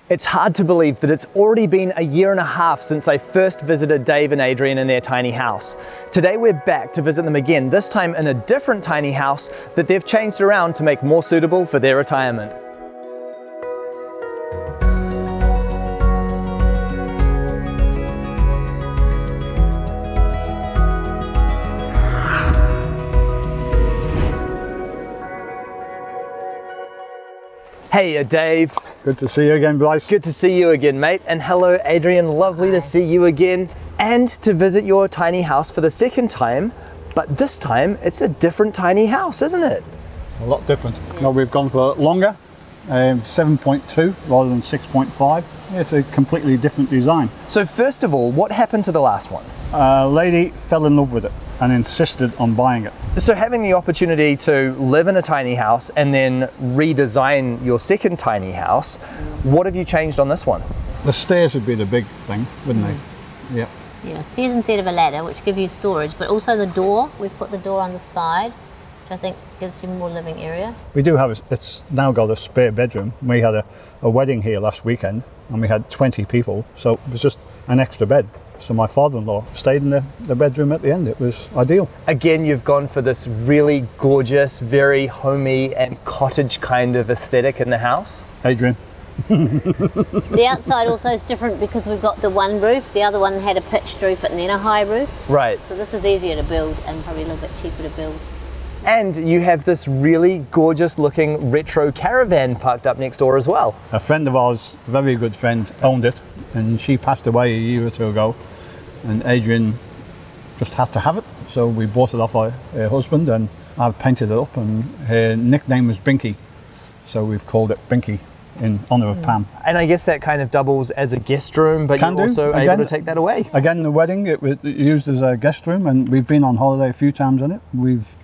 It's hard to believe that it's already been a year and a half since I first visited Dave and Adrienne in their tiny house. Today we're back to visit them again, this time in a different tiny house that they've changed around to make more suitable for their retirement. Hey Dave. Good to see you again, Bryce. Good to see you again, mate. And hello Adrienne, lovely to see you again. And to visit your tiny house for the second time, but this time it's a different tiny house, isn't it? A lot different. No, we've gone for longer, 7.2 rather than 6.5. It's a completely different design. So first of all, what happened to the last one? A lady fell in love with it and insisted on buying it. So having the opportunity to live in a tiny house and then redesign your second tiny house, what have you changed on this one? The stairs would be the big thing, wouldn't they? Yep. Yeah, stairs instead of a ladder, which give you storage, but also the door. We've put the door on the side, which I think gives you more living area. We do have, it's now got a spare bedroom. We had a wedding here last weekend and we had 20 people, so it was just an extra bed. So my father-in-law stayed in the bedroom at the end. It was ideal. Again, you've gone for this really gorgeous, very homey and cottage kind of aesthetic in the house. Adrienne. The outside also is different because we've got the one roof. The other one had a pitched roof and then a high roof. Right. So this is easier to build and probably a little bit cheaper to build. And you have this really gorgeous looking retro caravan parked up next door as well. A friend of ours, a very good friend, owned it and she passed away a year or two ago and Adrienne just had to have it. So we bought it off her husband and I've painted it up and her nickname was Binky. So we've called it Binky in honour of Pam. And I guess that kind of doubles as a guest room, but you're also able to take that away. Again, the wedding, it was used as a guest room and we've been on holiday a few times in it. We've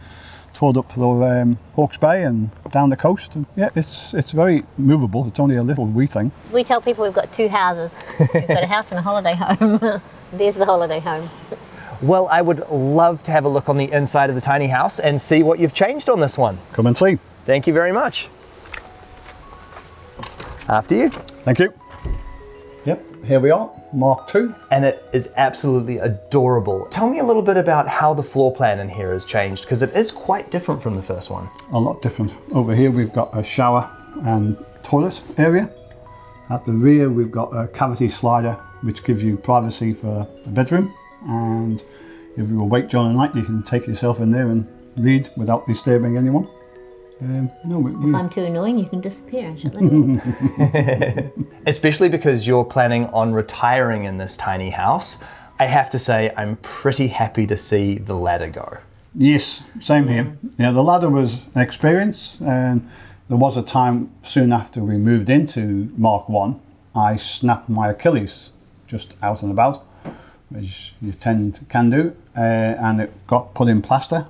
toured up the Hawke's Bay and down the coast. And yeah, it's very movable. It's only a little wee thing. We tell people we've got two houses. We've got a house and a holiday home. There's the holiday home. Well, I would love to have a look on the inside of the tiny house and see what you've changed on this one. Come and see. Thank you very much. After you. Thank you. Yep, here we are, Mark II. And it is absolutely adorable. Tell me a little bit about how the floor plan in here has changed, because it is quite different from the first one. A lot different. Over here we've got a shower and toilet area. At the rear we've got a cavity slider which gives you privacy for a bedroom, and if you're awake during the night you can take yourself in there and read without disturbing anyone. If I'm too annoying, you can disappear and shut the door. Especially because you're planning on retiring in this tiny house. I have to say, I'm pretty happy to see the ladder go. Yes, same here. Yeah, the ladder was an experience, and there was a time soon after we moved into Mark I, I snapped my Achilles just out and about, which you can do, and it got put in plaster.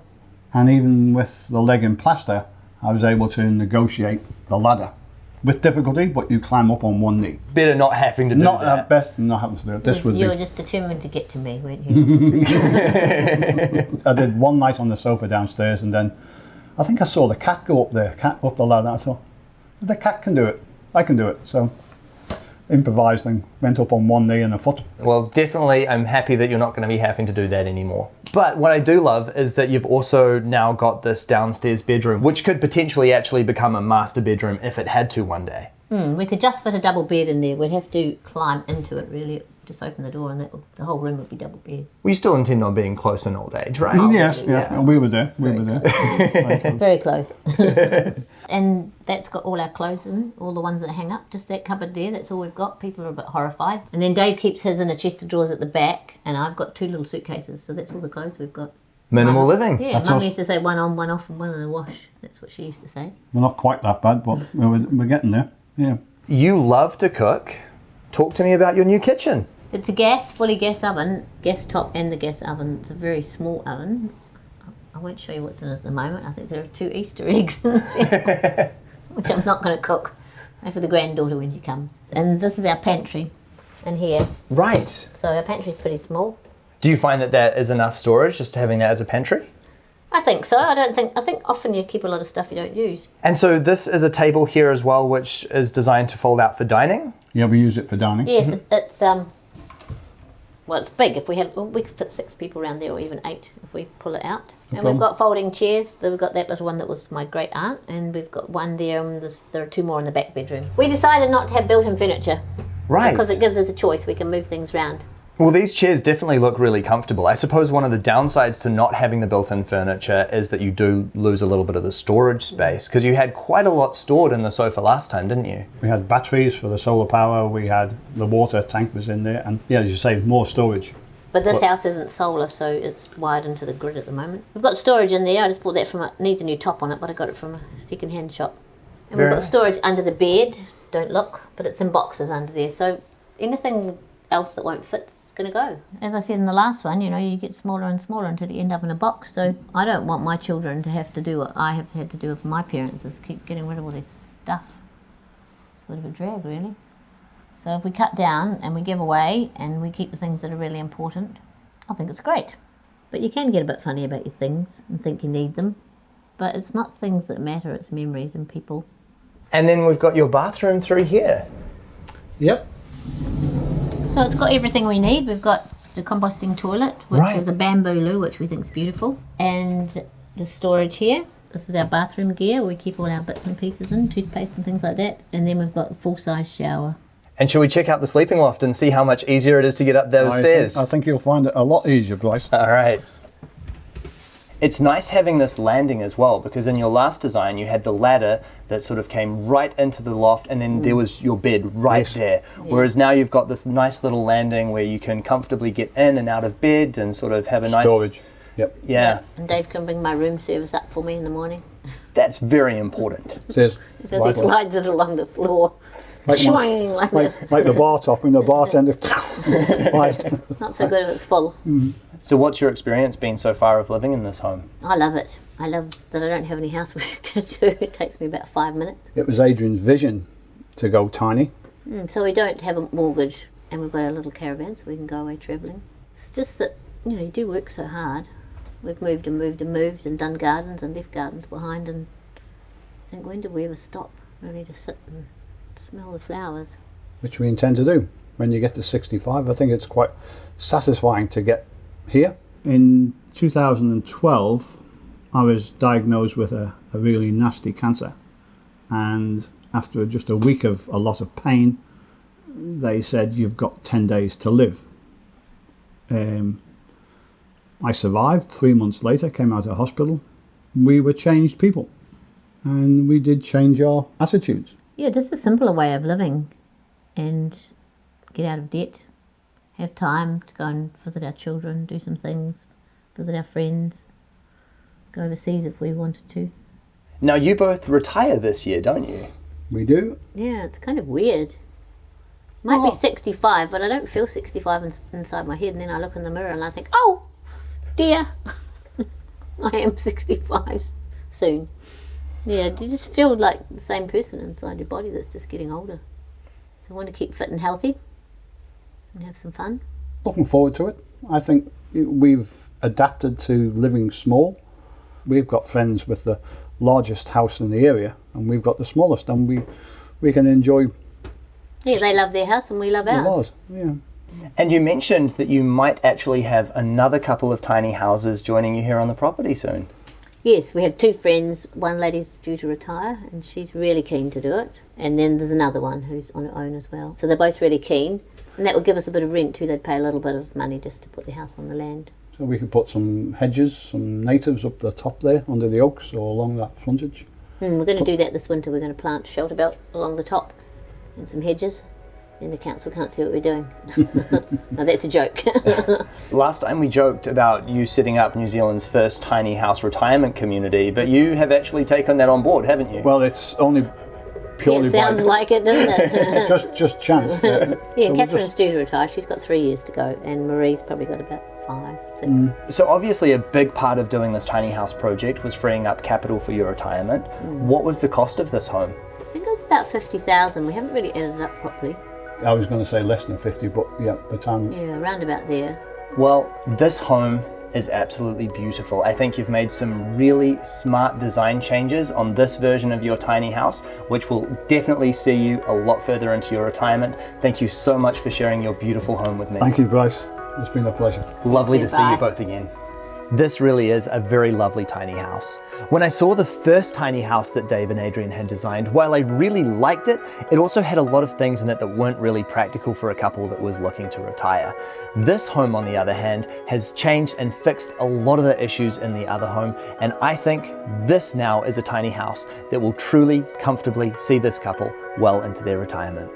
And even with the leg in plaster, I was able to negotiate the ladder with difficulty, but you climb up on one knee. Better not having to do that. Not at best, not having to do it. You were just determined to get to me, weren't you? I did one night on the sofa downstairs, and then I think I saw the cat go up there, cat up the ladder. I thought, if the cat can do it, I can do it. So improvised and went up on one knee and a foot. Well, definitely I'm happy that you're not going to be having to do that anymore. But what I do love is that you've also now got this downstairs bedroom, which could potentially actually become a master bedroom if it had to one day. We could just fit a double bed in there. We'd have to climb into it really. Just open the door and the whole room would be double bed. Well, you still intend on being close in old age, right? Yes, yeah. We were there. Very close. And that's got all our clothes in, all the ones that hang up, just that cupboard there, that's all we've got. People are a bit horrified. And then Dave keeps his in a chest of drawers at the back, and I've got two little suitcases, so that's all the clothes we've got. Minimal living. Yeah, Mum used to say one on, one off, and one in the wash. That's what she used to say. We're not quite that bad, but we're getting there, yeah. You love to cook. Talk to me about your new kitchen. It's a fully gas oven, gas top and the gas oven. It's a very small oven. I won't show you what's in it at the moment. I think there are 2 Easter eggs in there, which I'm not going to cook. Maybe for the granddaughter when she comes. And this is our pantry in here. Right. So our pantry's pretty small. Do you find that is enough storage, just having that as a pantry? I think so. I think often you keep a lot of stuff you don't use. And so this is a table here as well, which is designed to fold out for dining? Yeah, we use it for dining. Yes, it's well, it's big. If we could fit 6 people around there, or even 8 if we pull it out. And we've got folding chairs. We've got that little one that was my great aunt, and we've got one there, and there are 2 more in the back bedroom. We decided not to have built-in furniture. Right. Because it gives us a choice. We can move things around. Well, these chairs definitely look really comfortable. I suppose one of the downsides to not having the built-in furniture is that you do lose a little bit of the storage space, because you had quite a lot stored in the sofa last time, didn't you? We had batteries for the solar power, we had the water tank was in there, and yeah, as you say, more storage. But this house isn't solar, so it's wired into the grid at the moment. We've got storage in there. I just bought that from needs a new top on it, but I got it from a second-hand shop. And we've got storage under the bed. Don't look, but it's in boxes under there. So anything else that won't fit is going to go. As I said in the last one, you get smaller and smaller until you end up in a box. So I don't want my children to have to do what I have had to do with my parents, is keep getting rid of all this stuff. It's a bit of a drag, really. So if we cut down and we give away and we keep the things that are really important, I think it's great. But you can get a bit funny about your things and think you need them. But it's not things that matter, it's memories and people. And then we've got your bathroom through here. Yep. So it's got everything we need. We've got the composting toilet, which is a bamboo loo, which we think is beautiful. And the storage here. This is our bathroom gear. We keep all our bits and pieces in, toothpaste and things like that. And then we've got a full-size shower. And shall we check out the sleeping loft and see how much easier it is to get up those stairs? I think you'll find it a lot easier, Bryce. All right. It's nice having this landing as well, because in your last design you had the ladder that sort of came right into the loft, and then there was your bed right there. Yeah. Whereas now you've got this nice little landing where you can comfortably get in and out of bed and sort of have a nice... storage. Yep. Yeah. And Dave can bring my room service up for me in the morning. That's very important. Because he slides it along the floor. Like the bar top and the bartender. Not so good if it's full. So what's your experience been so far of living in this home? I love it. I love that I don't have any housework to do. It takes me about 5 minutes. It was Adrian's vision to go tiny. So we don't have a mortgage, and we've got a little caravan so we can go away travelling. It's just that, you do work so hard. We've moved and moved and moved and done gardens and left gardens behind, and I think, when did we ever stop really to sit and smell the flowers? Which we intend to do when you get to 65. I think it's quite satisfying to get here. In 2012, I was diagnosed with a really nasty cancer, and after just a week of a lot of pain, they said, you've got 10 days to live. I survived. 3 months later, came out of hospital. We were changed people, and we did change our attitudes. Yeah, just a simpler way of living, and get out of debt, have time to go and visit our children, do some things, visit our friends, go overseas if we wanted to. Now you both retire this year, don't you? We do. Yeah, it's kind of weird. Might be 65, but I don't feel 65 inside my head, and then I look in the mirror and I think, oh dear, I am 65 soon. Yeah, you just feel like the same person inside your body that's just getting older. So I want to keep fit and healthy and have some fun. Looking forward to it. I think we've adapted to living small. We've got friends with the largest house in the area, and we've got the smallest, and we can enjoy. Yeah, they love their house and we love ours. Yeah. And you mentioned that you might actually have another couple of tiny houses joining you here on the property soon. Yes, we have 2 friends. One lady's due to retire and she's really keen to do it. And then there's another one who's on her own as well. So they're both really keen. And that would give us a bit of rent too. They'd pay a little bit of money just to put their house on the land. So we could put some hedges, some natives up the top there, under the oaks or along that frontage. We're going to do that this winter. We're going to plant shelter belt along the top and some hedges. And the council can't see what we're doing. No, that's a joke. Last time we joked about you setting up New Zealand's first tiny house retirement community, but you have actually taken that on board, haven't you? Well, it's only purely it sounds like it, doesn't it? just chance. Yeah, so Catherine's due to retire. She's got 3 years to go, and Marie's probably got about 5, 6. So obviously a big part of doing this tiny house project was freeing up capital for your retirement. What was the cost of this home? I think it was about 50,000. We haven't really added it up properly. I was going to say less than 50, but yeah, the time. Yeah, around about there. Well, this home is absolutely beautiful. I think you've made some really smart design changes on this version of your tiny house, which will definitely see you a lot further into your retirement. Thank you so much for sharing your beautiful home with me. Thank you, Bryce. It's been a pleasure. Lovely to see you Bryce. both again. This really is a very lovely tiny house. When I saw the first tiny house that Dave and Adrienne had designed, while I really liked it, it also had a lot of things in it that weren't really practical for a couple that was looking to retire. This home, on the other hand, has changed and fixed a lot of the issues in the other home, and I think this now is a tiny house that will truly, comfortably see this couple well into their retirement.